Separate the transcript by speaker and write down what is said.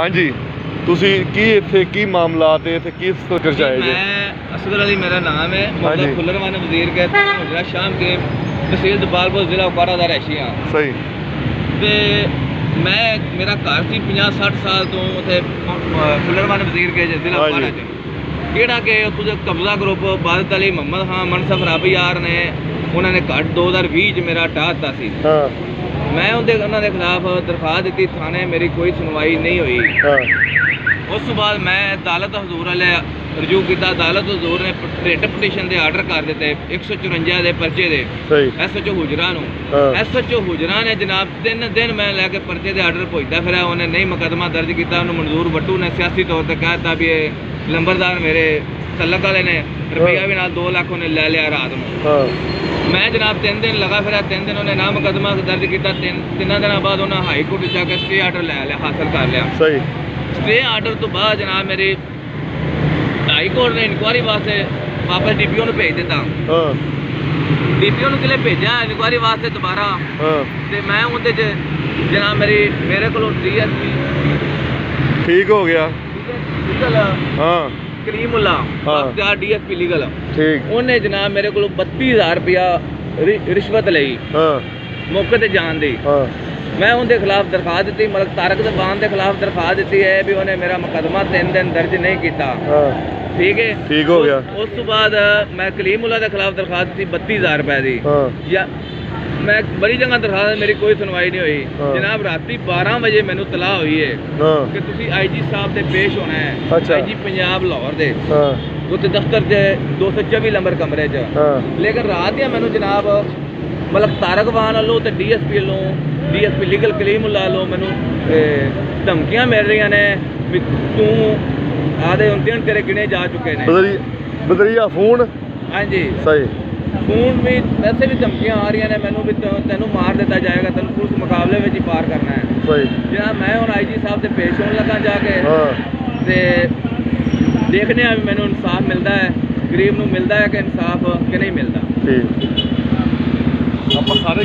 Speaker 1: हाँ जी ਤੁਸੀਂ ਕੀ ਇੱਥੇ ਕੀ ਮਾਮਲਾ ਤੇ ਇੱਥੇ ਕੀ ਕਰਜਾਏ ਜੀ?
Speaker 2: मैं असगर अली मेरा नाम है,
Speaker 1: हाँ जी।
Speaker 2: खुल्लरवान वजीर कहते हैं, हुजरा शाम के तहसील दबालपुर जिला कुपवाड़ा का रैशी हाँ।
Speaker 1: सही।
Speaker 2: ते मैं मेरा घर सी 50-60 साल तो उत्थे खुल्लरवान वजीर के जिला
Speaker 1: हाँ
Speaker 2: कुपवाड़ा
Speaker 1: जी।
Speaker 2: च किहड़ा कि उत्थों दे कब्जा ग्रुप बादत अली मोहम्मद खान मनसफ राबी यार ने उन्होंने घट 2020 च मेरा हटा दिता सी।
Speaker 1: हाँ
Speaker 2: मैं उन्होंने के खिलाफ दरखास्त दी थाने, मेरी कोई सुनवाई नहीं हुई।
Speaker 1: हाँ
Speaker 2: उस तो बाद मैं अदालत हजूर वाले रजू किया, अदालत हजूर ने रिट पटीशन के आर्डर कर दिते 154 के परचे दे
Speaker 1: सही।
Speaker 2: SHO हुजरा नूं।
Speaker 1: हाँ।
Speaker 2: SHO हुजरा ने जनाब 3 दिन मैं लैके परचे के आर्डर भुजदा फिर उन्हें नहीं मुकदमा दर्ज किया। उन्होंने मंजूर बट्टू ने सियासी तौर पर कहता भी ये लंबरदार मेरे तलक वाले ने रुपया भी नाल 2 लाख उन्हें ले लिया रात में।
Speaker 1: हाँ
Speaker 2: मैं जनाब 3 दिन लगा फिर 3 दिन उन्हें ना मुकदमा दर्ज किया। 3 दिन बाद उन्हें हाई कोर्ट जाकर स्टे आर्डर ले लिया, हासिल कर लिया।
Speaker 1: सही।
Speaker 2: स्टे आर्डर तो बाद जनाब मेरी हाई कोर्ट ने इंक्वायरी वास्ते वापस DPO ਨੂੰ भेज दिता।
Speaker 1: हाँ
Speaker 2: DPO ਨੂੰ किले भेजा इंक्वायरी वास्ते दोबारा।
Speaker 1: हाँ
Speaker 2: ते मैं उनदे च जनाब मेरे को DSP
Speaker 1: ठीक हो गया।
Speaker 2: लीगल
Speaker 1: हाँ
Speaker 2: करीमुल्ला
Speaker 1: हाँ।
Speaker 2: बख्तियार DSP लीगल
Speaker 1: ठीक।
Speaker 2: उन्हें जनाब मेरे को 32,000 रुपया रिश्वत लई
Speaker 1: हाँ
Speaker 2: मौके ते जान दी।
Speaker 1: हाँ
Speaker 2: मैं उनके खिलाफ दरखास्त दी, मलक तारक दबान के खिलाफ दरखास्त दी है भी उन्हें मेरा मुकदमा 3 दिन दर्ज नहीं किया।
Speaker 1: हाँ
Speaker 2: ठीक है,
Speaker 1: ठीक हो गया।
Speaker 2: उस तो बाद मैं कलीमुल्ला के खिलाफ दरखास्त दी 32,000 रुपए की।
Speaker 1: हाँ
Speaker 2: या मैं बड़ी जगह दरखास्त, मेरी कोई सुनवाई नहीं हुई।
Speaker 1: हाँ।
Speaker 2: जनाब राती 12 बजे मैनू तलाह हुई है
Speaker 1: हाँ
Speaker 2: कि तुसी IG साहब से पेश होना है।
Speaker 1: अच्छा।
Speaker 2: IG पंजाब लाहौर दे
Speaker 1: हाँ
Speaker 2: उत्ते दफ्तर च 224 नंबर कमरे च।
Speaker 1: हाँ
Speaker 2: लेकिन रात दियां मैनू जनाब मलक तारक वान वालों ते DSP वालों DSP लीगल कलीमुल्ला वालों मैनू धमकियां मिल रही ने भी तू आधे दिन तेरे गिने जा चुके ने।
Speaker 1: बदरिया फोन।
Speaker 2: हाँ जी
Speaker 1: सही।
Speaker 2: फोन भी वैसे भी धमकियां आ रही ने मैनू भी तेनू मार दिता जाएगा, तेन पुलिस मुकाबले में ही पार करना है।
Speaker 1: सही।
Speaker 2: जनाब मैं हुण IG साहब से पेश होने लगा जाके
Speaker 1: हाँ
Speaker 2: ते देखने भी मैनू इंसाफ मिलता है, गरीब नू मिलता है कि इंसाफ कि नहीं मिलता।
Speaker 1: ठीक। आप सारे